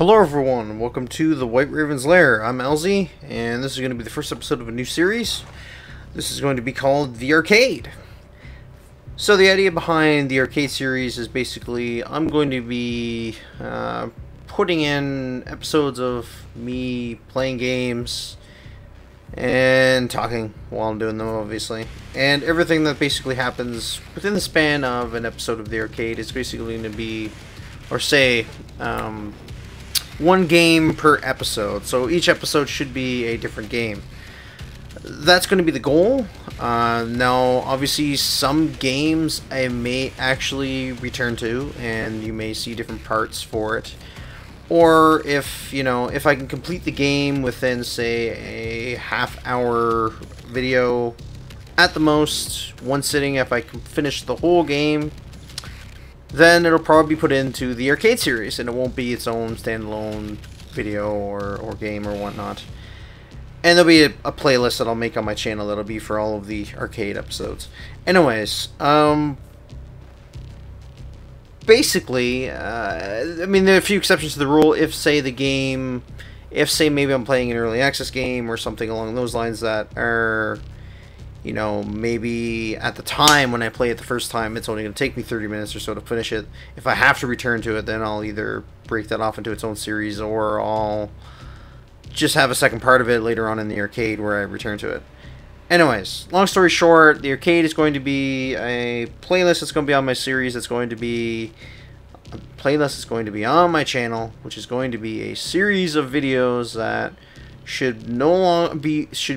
Hello everyone, and welcome to the White Raven's Lair. I'm LZ, and this is going to be the first episode of a new series. This is going to be called The Arcade. So the idea behind the Arcade series is basically I'm going to be putting in episodes of me playing games and talking while I'm doing them, obviously. And everything that basically happens within the span of an episode of The Arcade is basically going to be, or say, one game per episode, so each episode should be a different game. That's going to be the goal. Now, obviously, some games I may actually return to, and you may see different parts for it. Or if, if I can complete the game within, say, a half-hour video, at the most, one sitting, if I can finish the whole game, then it'll probably be put into the Arcade series, and it won't be its own standalone video or game or whatnot. And there'll be a playlist that I'll make on my channel that'll be for all of the Arcade episodes. Anyways, basically, I mean, there are a few exceptions to the rule. If, say, maybe I'm playing an early access game or something along those lines that are, maybe at the time when I play it the first time, it's only going to take me 30 minutes or so to finish it. If I have to return to it, then I'll either break that off into its own series, or I'll just have a second part of it later on in the Arcade where I return to it. Anyways, long story short, the Arcade is going to be a playlist that's going to be on my series. It's going to be a playlist that's going to be on my channel, which is going to be a series of videos that should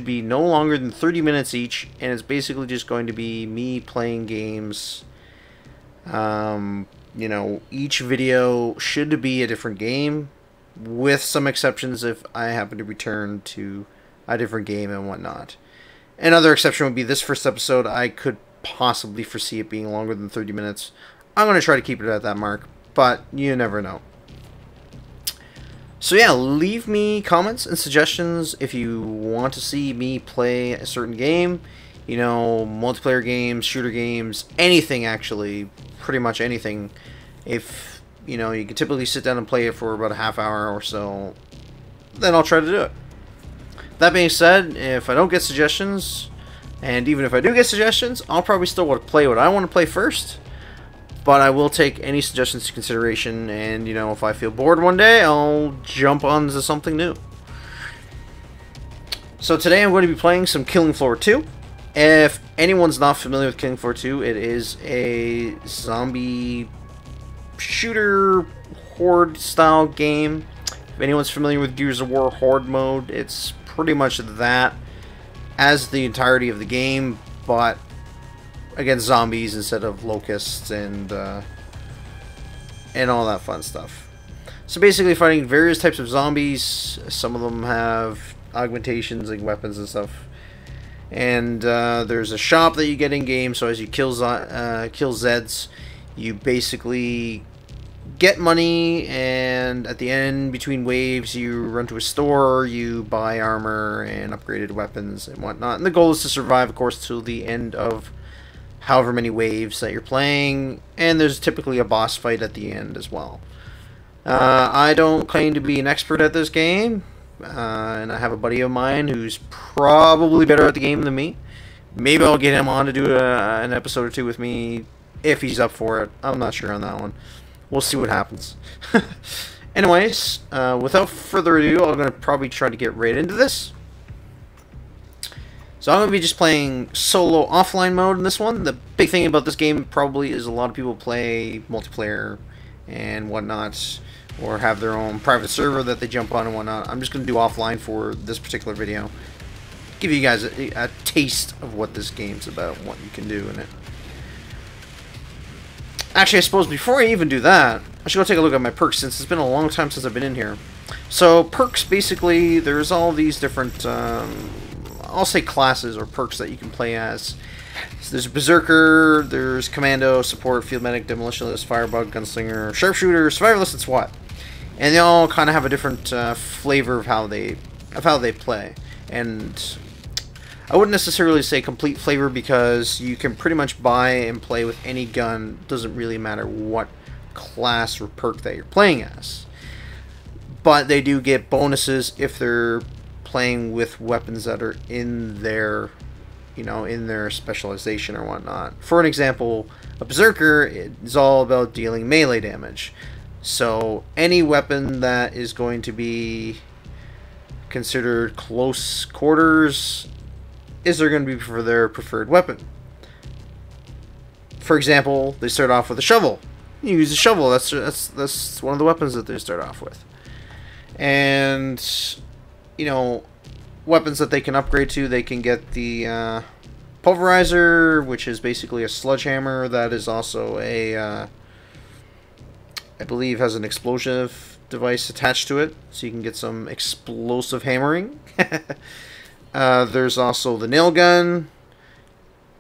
be no longer than 30 minutes each, and it's basically just going to be me playing games. Each video should be a different game, with some exceptions if I happen to return to a different game and whatnot. Another exception would be this first episode. I could possibly foresee it being longer than 30 minutes. I'm going to try to keep it at that mark, but you never know. So yeah, leave me comments and suggestions if you want to see me play a certain game. Multiplayer games, shooter games, anything actually, pretty much anything. If, you can typically sit down and play it for about a half hour or so, then I'll try to do it. That being said, if I don't get suggestions, and even if I do get suggestions, I'll probably still want to play what I want to play first. But I will take any suggestions into consideration, and, if I feel bored one day, I'll jump onto something new. So today I'm going to be playing some Killing Floor 2. If anyone's not familiar with Killing Floor 2, it is a zombie shooter horde style game. If anyone's familiar with Gears of War horde mode, it's pretty much that as the entirety of the game, but against zombies instead of locusts and all that fun stuff. So basically fighting various types of zombies. Some of them have augmentations like weapons and stuff. And there's a shop that you get in game, so as you kill Zeds, you basically get money, and at the end, between waves, you run to a store, you buy armor and upgraded weapons and whatnot. And the goal is to survive, of course, till the end of however many waves that you're playing, and there's typically a boss fight at the end as well. I don't claim to be an expert at this game, and I have a buddy of mine who's probably better at the game than me. Maybe I'll get him on to do an episode or two with me if he's up for it. I'm not sure on that one. We'll see what happens. Anyways, without further ado, I'm going to probably try to get right into this. So I'm going to be just playing solo offline mode in this one. The big thing about this game probably is a lot of people play multiplayer and whatnot, or have their own private server that they jump on and whatnot. I'm just going to do offline for this particular video. Give you guys a taste of what this game's about and what you can do in it. Actually, I suppose before I even do that, I should go take a look at my perks, since it's been a long time since I've been in here. So perks, basically, there's all these different I'll say classes or perks that you can play as. So there's Berserker, there's Commando, Support, Field Medic, Demolitionist, Firebug, Gunslinger, Sharpshooter, Survivalist, and SWAT. And they all kind of have a different flavor of how they play. And I wouldn't necessarily say complete flavor, because you can pretty much buy and play with any gun. Doesn't really matter what class or perk that you're playing as. but they do get bonuses if they're playing with weapons that are in their, in their specialization or whatnot. For an example, a Berserker is all about dealing melee damage. So any weapon that is going to be considered close quarters is they're going to be for their preferred weapon. For example, they start off with a shovel. You use a shovel. That's one of the weapons that they start off with. And weapons that they can upgrade to, they can get the pulverizer, which is basically a sledgehammer that is also a I believe has an explosive device attached to it, so you can get some explosive hammering. There's also the nail gun.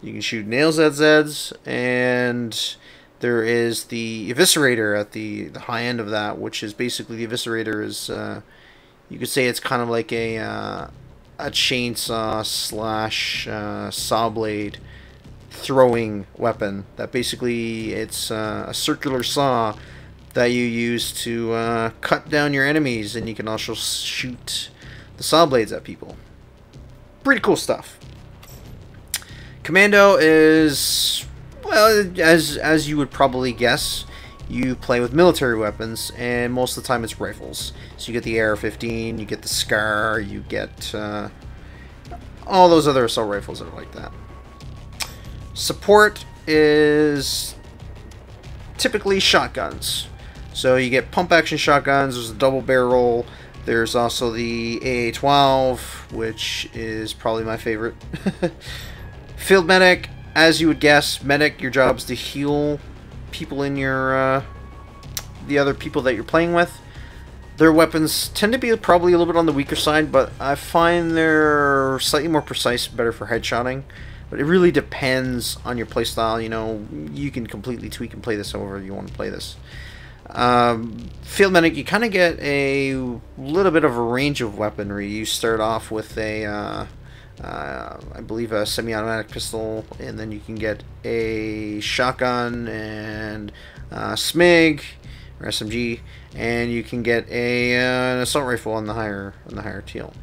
You can shoot nails at Zeds, and there is the eviscerator at the high end of that, which is basically the eviscerator is you could say it's kind of like a chainsaw slash saw blade throwing weapon. That basically it's a circular saw that you use to cut down your enemies, and you can also shoot the saw blades at people. Pretty cool stuff. Commando is, well, as you would probably guess, you play with military weapons, and most of the time it's rifles. So you get the AR-15, you get the Scar, you get all those other assault rifles that are like that. Support is typically shotguns. So you get pump-action shotguns, there's a double barrel, there's also the AA-12, which is probably my favorite. Field medic, as you would guess, medic, your job is to heal people in your the other people that you're playing with. Their weapons tend to be probably a little bit on the weaker side, but I find they're slightly more precise, better for headshotting. But it really depends on your playstyle. You can completely tweak and play this however you want to play this. Field medic, you kind of get a little bit of a range of weaponry. You start off with a I believe a semi-automatic pistol, and then you can get a shotgun and SMIG or SMG, and you can get an assault rifle on the higher teal.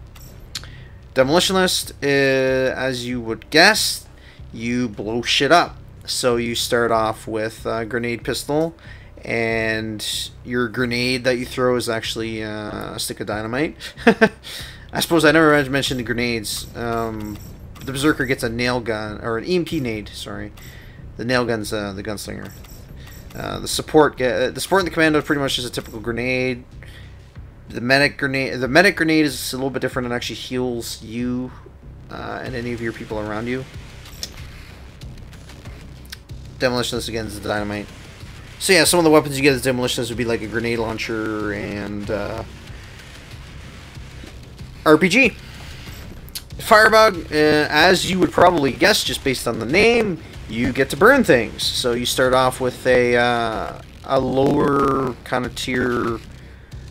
Demolitionist, as you would guess, you blow shit up. So you start off with a grenade pistol, and your grenade that you throw is actually a stick of dynamite. I suppose I never mentioned the grenades. The Berserker gets a nail gun, or an EMP nade, sorry. The nail gun's the gunslinger. The support and the commando is pretty much just a typical grenade. The medic grenade is a little bit different and actually heals you and any of your people around you. Demolitionist again is the dynamite. So yeah, some of the weapons you get as Demolitionist would be like a grenade launcher and RPG. Firebug, as you would probably guess just based on the name, you get to burn things. So you start off with a lower kind of tier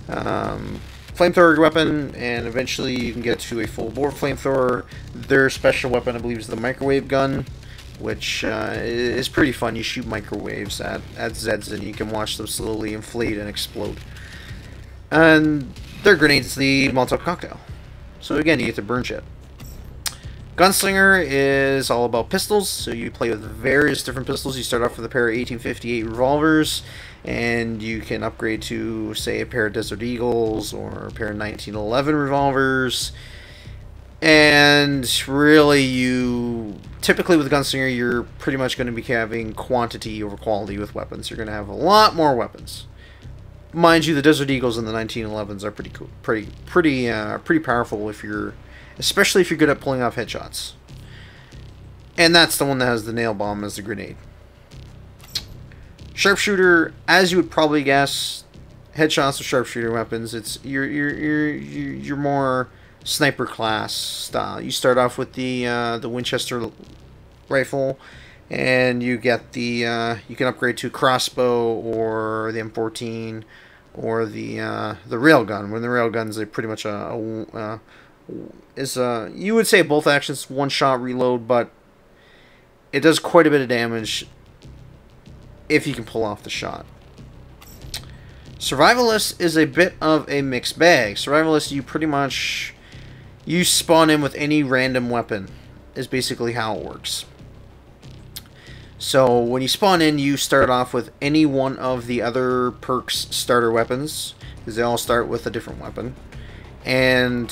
flamethrower weapon, and eventually you can get to a full bore flamethrower. Their special weapon, I believe, is the microwave gun, which is pretty fun. You shoot microwaves at Zeds, and you can watch them slowly inflate and explode. And their grenade's the Molotov cocktail. So again, you get to burn shit. Gunslinger is all about pistols, so you play with various different pistols. You start off with a pair of 1858 revolvers, and you can upgrade to, say, a pair of Desert Eagles or a pair of 1911 revolvers. And really, typically with Gunslinger, you're pretty much going to be having quantity over quality with weapons. You're going to have a lot more weapons. Mind you, the Desert Eagles and the 1911s are pretty cool, pretty powerful especially if you're good at pulling off headshots. And that's the one that has the nail bomb as the grenade. Sharpshooter, as you would probably guess, headshots with sharpshooter weapons. It's you're more sniper class style. You start off with the Winchester rifle, and you get the you can upgrade to crossbow or the M14 or the railgun. When the railguns are pretty much you would say both actions one shot reload, but it does quite a bit of damage if you can pull off the shot. Survivalist is a bit of a mixed bag. Survivalist, you pretty much you spawn in with any random weapon is basically how it works. So when you spawn in, you start off with any one of the other perks starter weapons, because they all start with a different weapon. And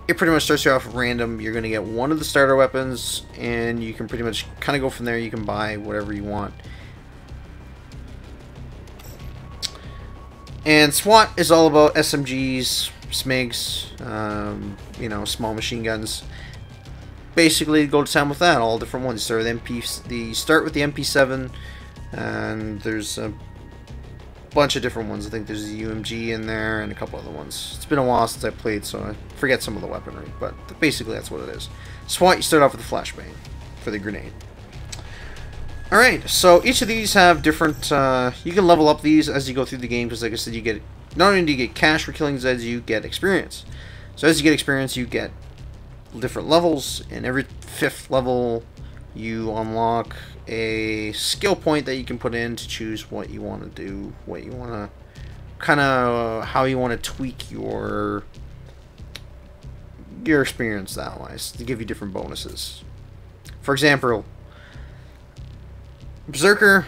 it pretty much starts you off random. You're going to get one of the starter weapons, and you can pretty much kind of go from there. You can buy whatever you want. And SWAT is all about SMGs, SMIGs, you know, small machine guns. Basically, go to town with that. All different ones. Start with start with the MP7, and there's a bunch of different ones. I think there's a UMG in there and a couple other ones. It's been a while since I played, so I forget some of the weaponry, but basically that's what it is. SWAT, you start off with the flashbang for the grenade. Alright, so each of these have different, you can level up these as you go through the game, because like I said, you get, not only do you get cash for killing Zeds, you get experience. So as you get experience, you get different levels, and every 5th level you unlock a skill point that you can put in to choose what you want to do, what you want to, kind of how you want to tweak your experience that wise to give you different bonuses. For example, Berserker,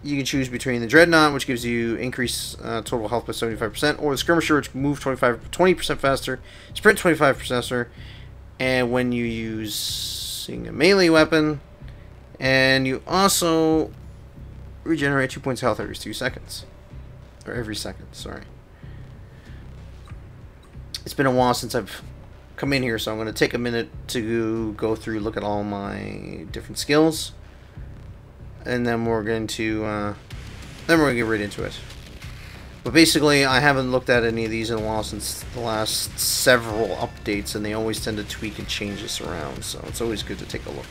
you can choose between the Dreadnought, which gives you increased total health by 75%, or the Skirmisher, which moves 20% faster, sprint 25% faster, and when you using a melee weapon, and you also regenerate 2 points of health every 2 seconds. Or every second, sorry. It's been a while since I've come in here, so I'm going to take a minute to go through, look at all my different skills. And then we're going to get right into it. But basically, I haven't looked at any of these in a while since the last several updates, and they always tend to tweak and change this around, so it's always good to take a look.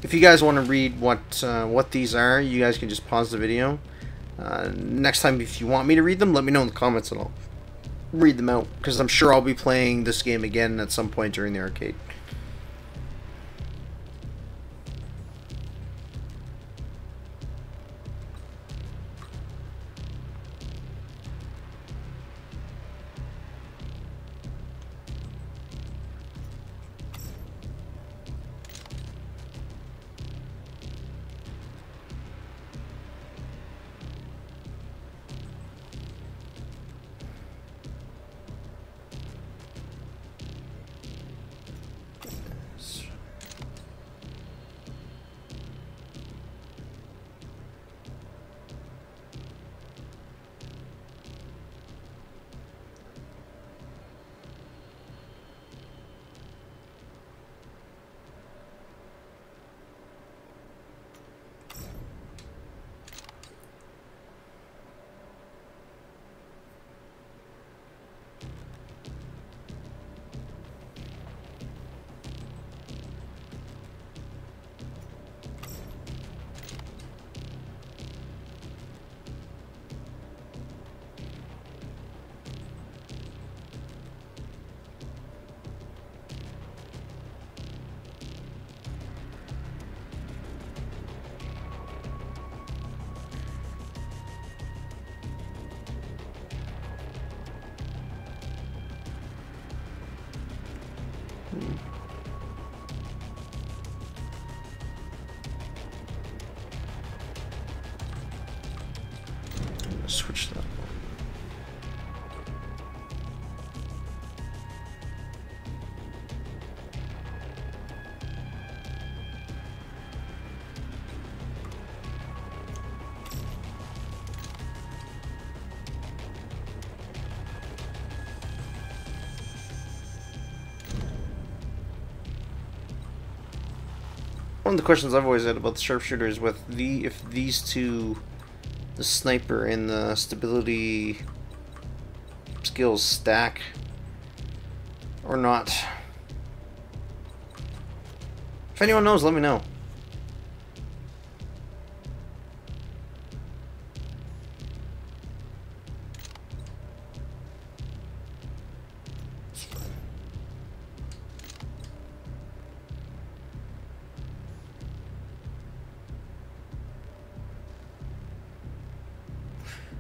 If you guys want to read what these are, you guys can just pause the video. Next time, if you want me to read them, let me know in the comments and I'll read them out, because I'm sure I'll be playing this game again at some point during the arcade. Switch that. One of the questions I've always had about the Sharpshooter is with if these two, the sniper and the stability skills stack or not. If anyone knows, let me know.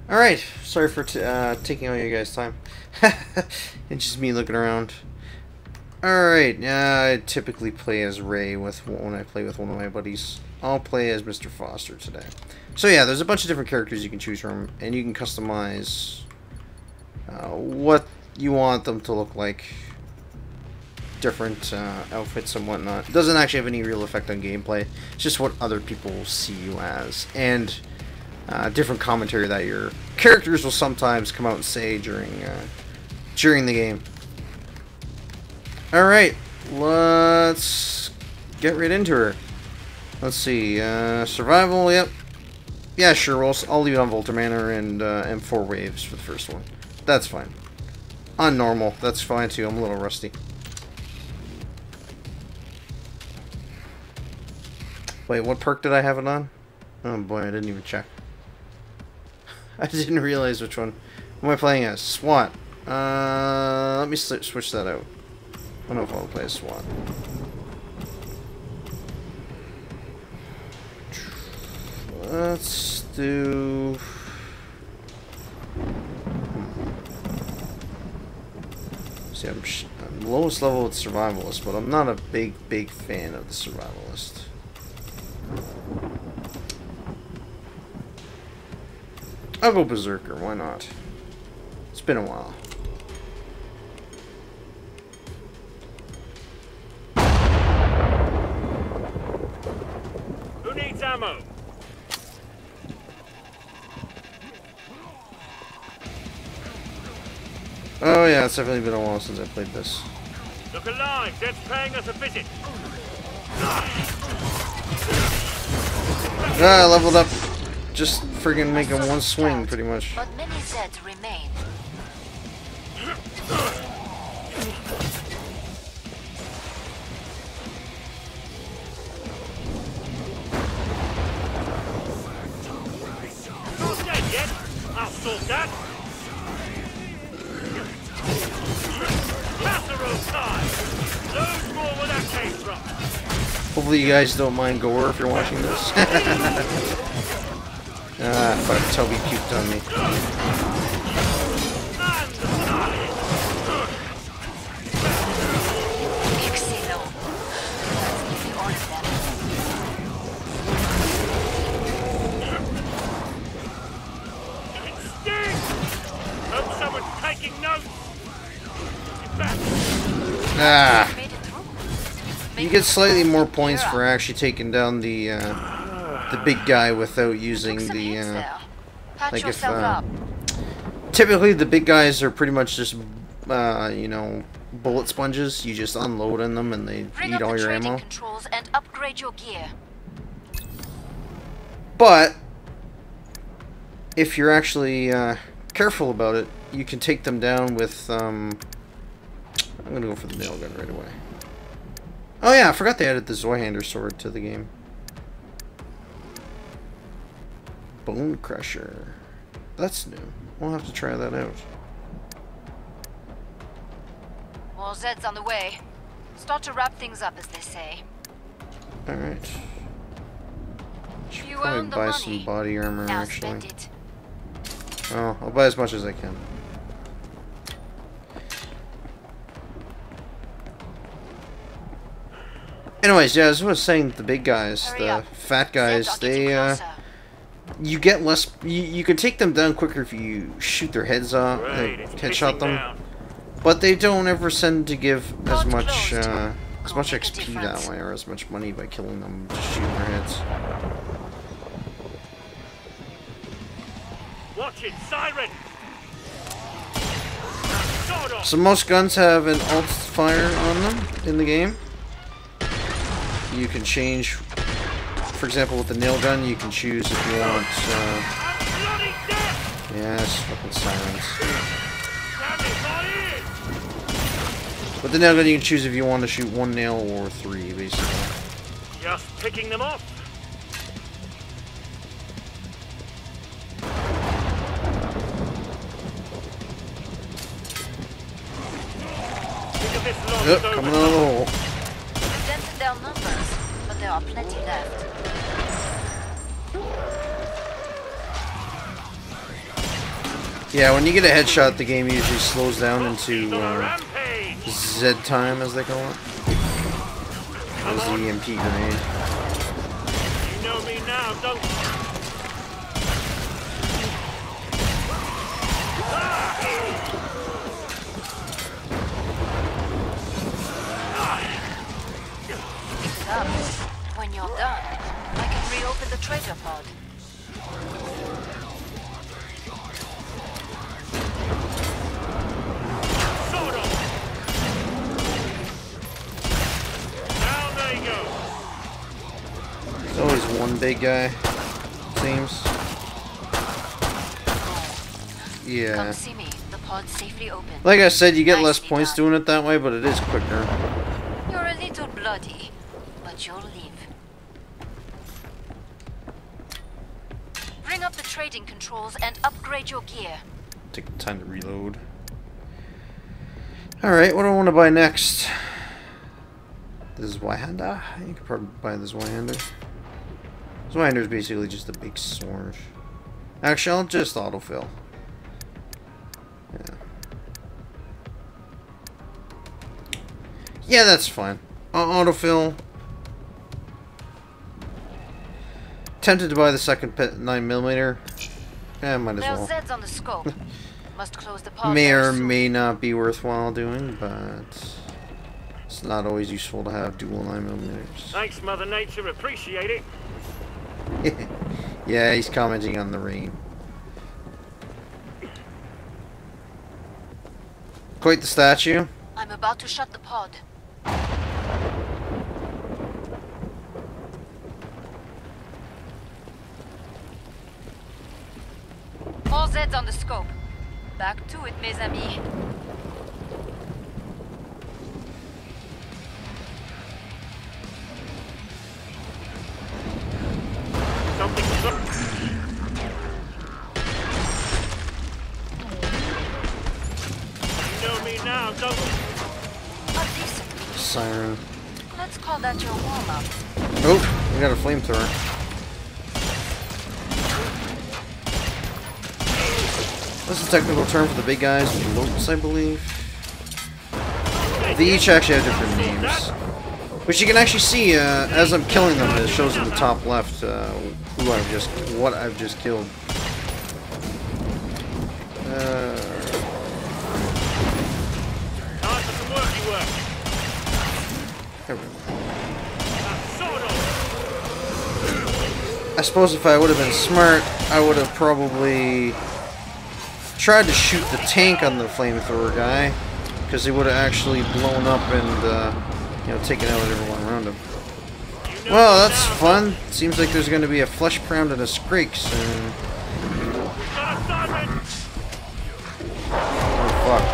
Alright, sorry for taking all your guys' time. It's just me looking around. Alright, I typically play as Ray when I play with one of my buddies. I'll play as Mr. Foster today. So yeah, there's a bunch of different characters you can choose from, and you can customize what you want them to look like. Different outfits and whatnot. It doesn't actually have any real effect on gameplay. It's just what other people see you as. And different commentary that your characters will sometimes come out and say during the game. Alright, let's get right into her. Let's see, survival, yep. Yeah, sure, I'll leave it on Voltor Manor and 4 waves for the first one. That's fine. On normal, that's fine too, I'm a little rusty. Wait, what perk did I have it on? Oh boy, I didn't even check. I didn't realize which one. What am I playing as? SWAT. Let me switch that out. I don't know if I'll play as SWAT. Let's do... See, I'm lowest level with Survivalist, but I'm not a big fan of the Survivalist. I'll go Berserker, why not? It's been a while. Who needs ammo? Oh yeah, it's definitely been a while since I played this. Look alive, Dead's paying us a visit. Ah, I leveled up. Just friggin' making one swing, pretty much. But many Zeds remain. Not dead yet. I'll sort that. Casserole time. Loads more where that came from. Hopefully you guys don't mind gore if you're watching this. Ah, fuck, Toby puked on me. Hope someone's taking notes. Ah. You get slightly more points for actually taking down the big guy without using the like if typically the big guys are pretty much just you know, bullet sponges. You just unload on them and they eat all your ammo. And upgrade your gear. But if you're actually careful about it, you can take them down with I'm gonna go for the nail gun right away. Oh yeah, I forgot they added the Zweihander sword to the game. Bone Crusher. That's new. We'll have to try that out. More Zeds on the way. Start to wrap things up, as they say. Alright. Should You probably earned the buy money. some body armor, Now actually. spend it. Well, I'll buy as much as I can. Anyways, yeah, as I was saying, the big guys, Hurry the up. fat guys, Zeds are getting they, closer. you get less, you can take them down quicker if you shoot their heads off, Great, like, it's headshot pissing them. down. But they don't ever send to give as Port much, closed. as much Make a XP difference. that way, or as much money by killing them, just shooting their heads. Watch it, siren. Sword off. So most guns have an alt fire on them in the game. You can change, for example, with the nail gun, you can choose if you want, I'm bloody dead. yes, fucking sirens. But then now you can choose if you want to shoot 1 nail or 3, basically. Just picking them off. Yep, coming out of the hole. We've dented down numbers, but there are plenty left. Yeah, when you get a headshot, the game usually slows down into Z time, as they call it. As the EMP grenade. You know me now, don't you? Up. When you're done, I can reopen the trader pod. Sort of. Down they go. There's always one big guy, seems. Yeah. Come see me. The pod's safely open. Like I said, you get less Nicely points done. doing it that way, but it is quicker. You're a little bloody, but you'll live. Bring up the trading controls and upgrade your gear. Take the time to reload. Alright, what do I want to buy next? This Zweihander? You could probably buy this Zweihander. Zweihander is basically just a big sword. Actually, I'll just autofill. Yeah. Yeah, that's fine. I'll autofill. Tempted to buy the second 9mm. Yeah, might as There's well. Zeds on the scope. Must close the pod May very or soon. may not be worthwhile doing, but it's not always useful to have dual 9mm. Thanks, Mother Nature. Appreciate it. Yeah, he's commenting on the rain. Quite the statue. I'm about to shut the pod. All Zeds on the scope. Back to it, mes amis. Something's up. You know me now, don't you? A decent beat. Siren. Let's call that your warm-up. Oh, we got a flamethrower. That's a technical term for the big guys, floats, I believe. They each actually have different names. Which you can actually see as I'm killing them. It shows in the top left what I've just killed. Time for some worky work. There we go. Sort of. I suppose if I would have been smart, I would have probably tried to shoot the tank on the flamethrower guy, because he would have actually blown up and taken out everyone around him. You know Well, me that's now, fun. Seems like there's going to be a flesh pound and a scrake soon. We've got assignment. Oh fuck!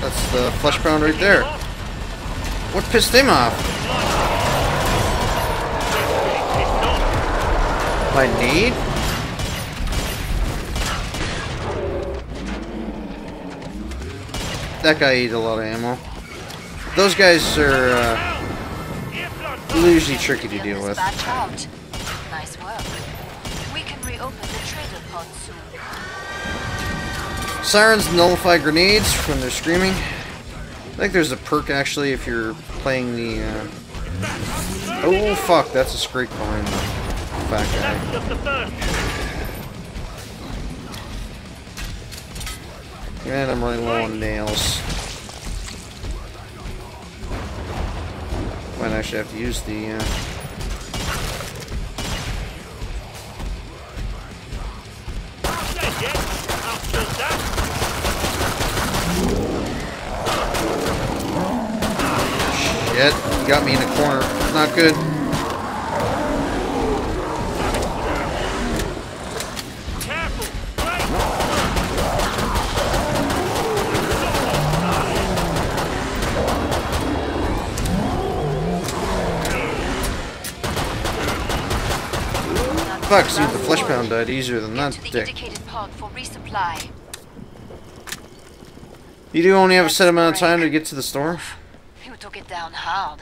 That's the flesh pound right there. What pissed him off? My nade? That guy ate a lot of ammo. Those guys are usually tricky to deal with. Dispatch out. Nice work. We can reopen the trader pod soon. Sirens nullify grenades when they're screaming. I think there's a perk actually if you're playing the. Oh fuck! That's a scrake behind the fat guy. Just the first. And I'm running low on nails. Might actually have to use the. Shit, you got me in a corner. Not good. Fuck, see, the flesh pound died easier than that Into the dick. indicated pod for resupply. You do only have a set amount of time to get to the store? You took it down hard.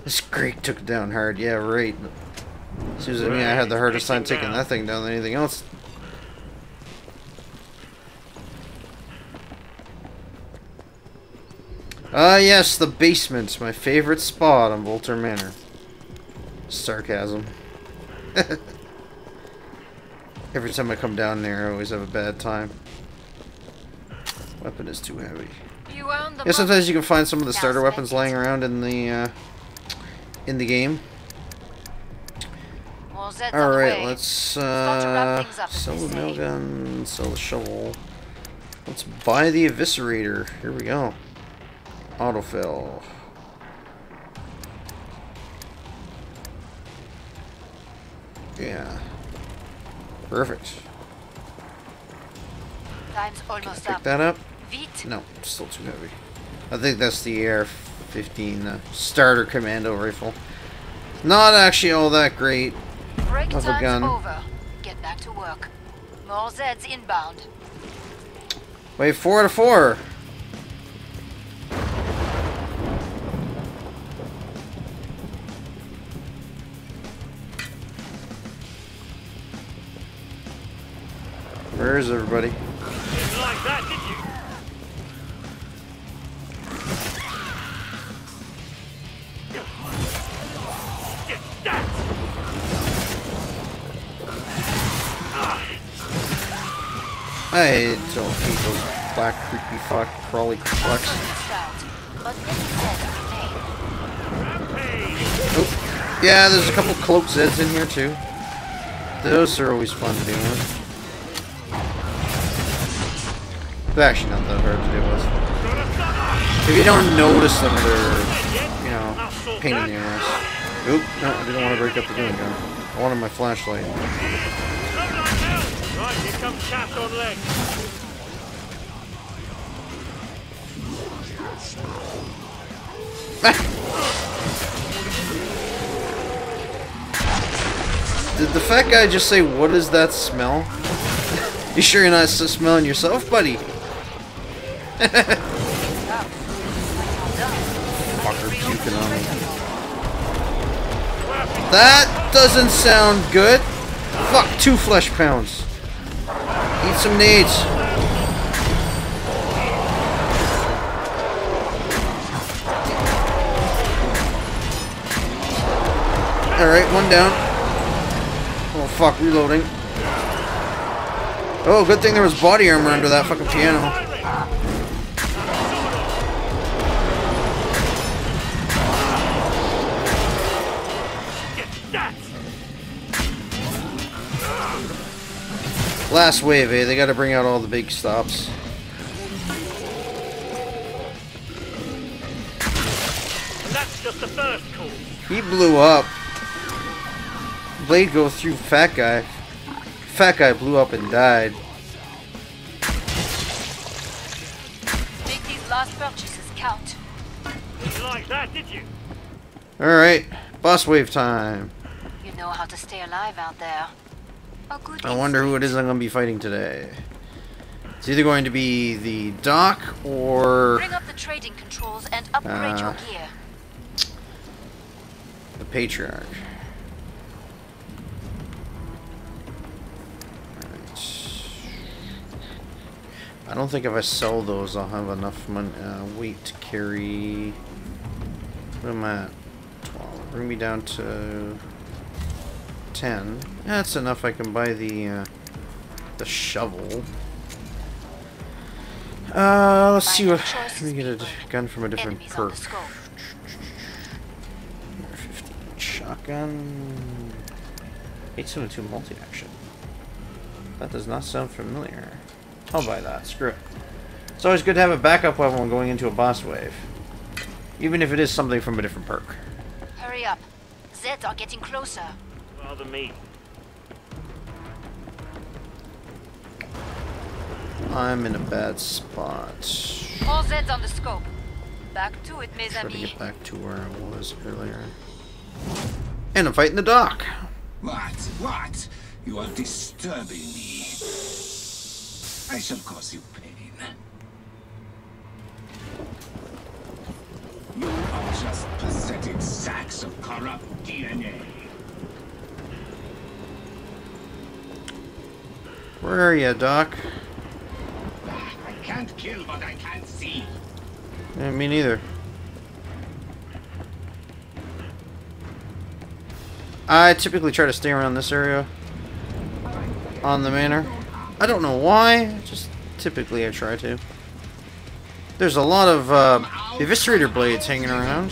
This Greek took it down hard, yeah, right. Seems to me I had the hardest time taking that thing down than anything else. Ah, yes, the basement, my favorite spot on Voltor Manor. Sarcasm. Every time I come down there, I always have a bad time. Weapon is too heavy. You earned the Yeah, sometimes you can find some of the Now starter spend weapons it. laying around in the game. More Zeds on the Alright, way. let's to wrap things up, as sell they the nail say. gun, sell the shovel. Let's buy the eviscerator. Here we go. Autofill. Yeah. Perfect. Time's almost Pick up. that up. Vite. No, still too heavy. I think that's the AR-15 starter commando rifle. Not actually all that great. Break of a time's gun. over. Get back to work. More Zeds inbound. Wait, 4 out of 4. Where is everybody? Didn't like that, did you? Get that! I don't hate those black creepy fuck crawly fucks. Start. But many Zeds remain. Rampage! Oh, yeah, there's a couple cloak Zeds in here too. Those are always fun to deal with. They're actually not that hard to deal with. If you don't notice them, they're, you know, pain in the ass. Oop, no, I didn't want to break up the gun. I wanted my flashlight. Right, here comes Cat on leg. Did the fat guy just say, "What is that smell?" You sure you're not smelling yourself, buddy? Fucker puking on me. That doesn't sound good. Fuck, 2 flesh pounds. Eat some nades. Alright, 1 down. Oh fuck, reloading. Oh, good thing there was body armor under that fucking piano. Last wave, eh? They gotta bring out all the big stops. And that's just the first call. He blew up. Blade go through fat guy. Fat guy blew up and died. Make these last purchases count. Didn't like that, did you? Alright, boss wave time. You know how to stay alive out there. A good I wonder who it is I'm gonna be fighting today. It's either going to be the Doc or Bring up the trading controls and upgrade your gear. the Patriarch. Alright. I don't think if I sell those I'll have enough money, weight to carry. What am I at? 12. Bring me down to 10. That's enough. I can buy the shovel. Let's see what. Let me get a gun from a different Enemies on perk. the scope. 15 shotgun. 872 multi-action. That does not sound familiar. I'll buy that. Screw it. It's always good to have a backup weapon when going into a boss wave, even if it is something from a different perk. Hurry up. Zeds are getting closer. Rather me. I'm in a bad spot. All Zeds on the scope. Back to it, mes Try to amis. get back to where I was earlier. And I'm fighting the Doc. What? You are disturbing me. I shall cause you pain. You are just pathetic sacks of corrupt DNA. Where are you, Doc? I can't kill what I can't see. Yeah, me neither. I typically try to stay around this area on the manor. I don't know why, just typically I try to. There's a lot of eviscerator blades hanging around.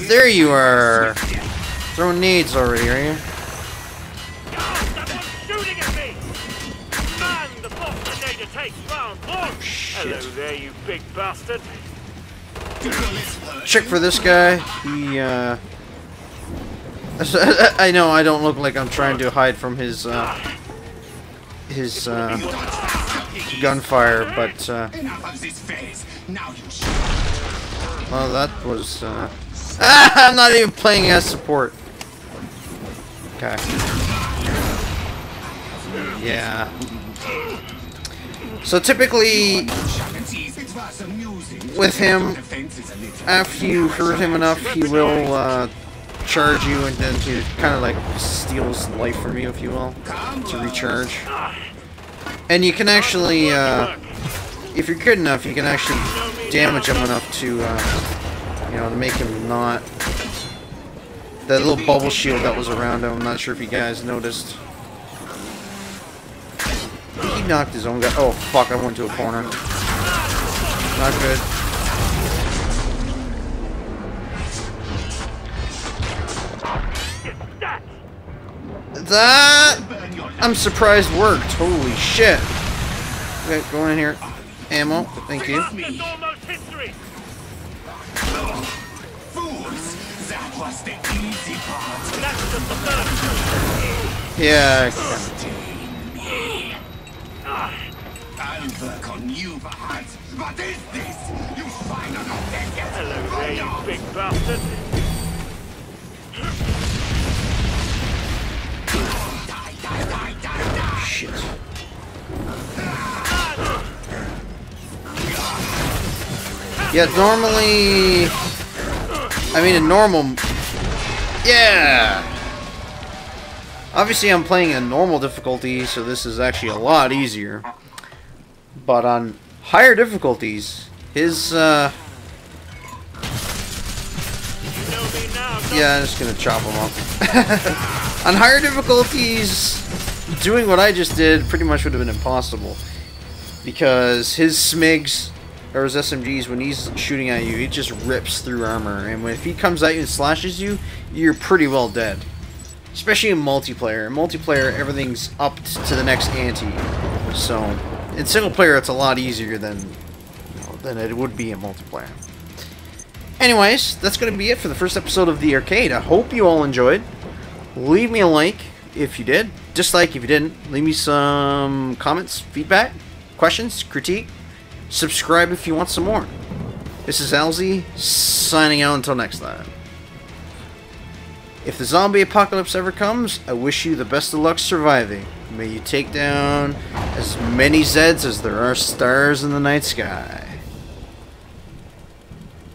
There you are! Throwing nades already, are you? Someone's shooting at me! Man, the Bostonator takes round one! Shit. Hello there, you big bastard! Check for this guy. He, I know I don't look like I'm trying to hide from his gunfire, but, well, that was, I'm not even playing as support. Okay. Yeah. So typically, with him, after you hurt him enough, he will, charge you, and then he kind of like steals life from you, if you will, to recharge. And you can actually, if you're good enough, you can actually damage him enough to, you know, to make him not... That little bubble shield that was around him, I'm not sure if you guys noticed. He knocked his own guy. Oh, fuck, I went to a corner. Not good. That, I'm surprised worked. Holy shit. Okay, go in here. Ammo. Thank you. Yeah. I'll work on you, perhaps. What is this? You final Hello there, you big bastard! Shit. Yeah, normally... I mean, in normal... Yeah! Obviously, I'm playing in normal difficulty, so this is actually a lot easier. But on higher difficulties, his, Yeah, I'm just gonna chop him up. On higher difficulties, doing what I just did pretty much would have been impossible. Because his SMIGs, or his SMGs, when he's shooting at you, he just rips through armor. And if he comes at you and slashes you, you're pretty well dead. Especially in multiplayer. In multiplayer, everything's up to the next ante. So, in single player, it's a lot easier than, you know, than it would be in multiplayer. Anyways, that's going to be it for the first episode of The Arcade. I hope you all enjoyed. Leave me a like if you did. Dislike if you didn't. Leave me some comments, feedback, questions, critique. Subscribe if you want some more. This is Alzy, signing out until next time. If the zombie apocalypse ever comes, I wish you the best of luck surviving. May you take down as many Zeds as there are stars in the night sky.